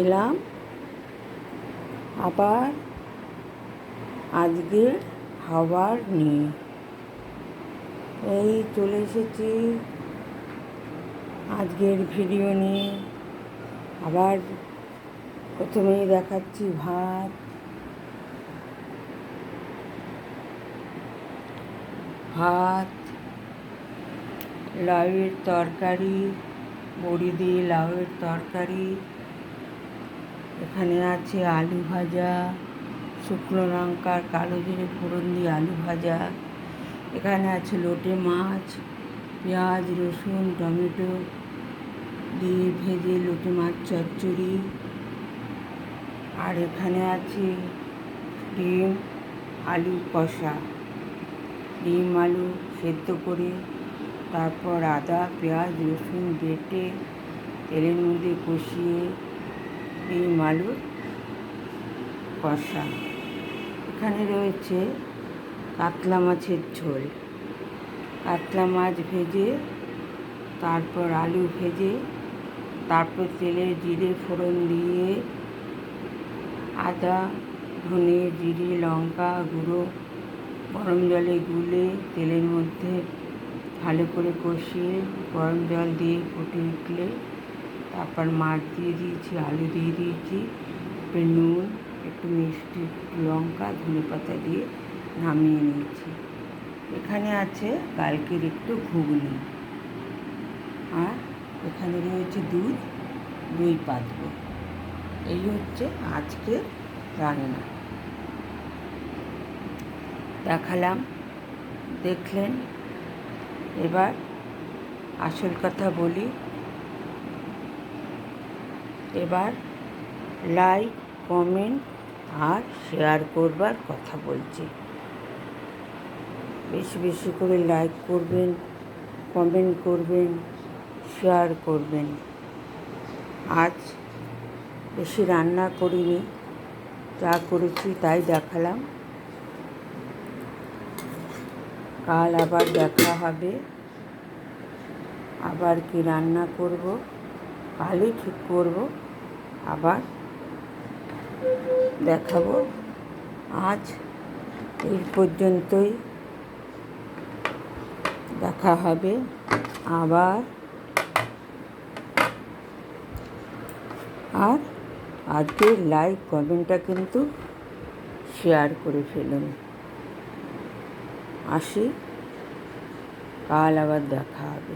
এলাম আবার আজকের খাবার নিয়ে। এই চলে এসেছি আজকের ভিডিও নিয়ে। আবার প্রথমেই দেখাচ্ছি ভাত, লাউয়ের তরকারি, বড়ি দিয়ে লাউয়ের তরকারি। এখানে আছে আলু ভাজা, শুকনো লঙ্কার কালো জিরে ফোড়ন দিয়ে আলু ভাজা। এখানে আছে লোটে মাছ, পেঁয়াজ রসুন টমেটো দিয়ে ভেজে লোটে মাছ চচ্চড়ি। আর এখানে আছে ডিম আলু কষা, ডিম আলু সেদ্ধ করে তারপর আদা পেঁয়াজ রসুন বেটে তেলের মধ্যে কষিয়ে ডিম আলু কষা। এখানে রয়েছে কাতলা মাছের ঝোল, কাতলা মাছ ভেজে তারপর আলু ভেজে তারপর তেলে জিরে ফোড়ন দিয়ে আদা ধনে জিরে লঙ্কা গুঁড়ো গরম জলে গুলে তেলের মধ্যে ভালো করে কষিয়ে গরম জল দিয়ে ফুটে উঠলে তারপর মাছ দিয়ে দিয়েছি, আলু দিয়ে দিয়েছি, একটু নুন একটু মিষ্টি একটু লঙ্কা ধনে পাতা দিয়ে নামিয়ে নিয়েছি। এখানে আছে কালকের একটু ঘুগনি, আর এখানে রয়েছে দই পাতবো। এই হচ্ছে আজকের রান্না। দেখালাম, দেখলেন। এবার আসল কথা বলি। এবার লাইক কমেন্ট আর শেয়ার করবার কথা বলছি। বেশি বেশি করে লাইক করবেন, কমেন্ট করবেন, শেয়ার করবেন। আজ বেশি রান্না করিনি, যা করেছি তাই দেখালাম। কাল আবার দেখা হবে, আবার কি রান্না করব কালই ঠিক করব, আবার দেখাবো। আজ এই পর্যন্তই, দেখা হবে আবার। আর আজকের লাইক কমেন্টটা কিন্তু শেয়ার করে ফেলুন। আসি, কাল আবার দেখা হবে।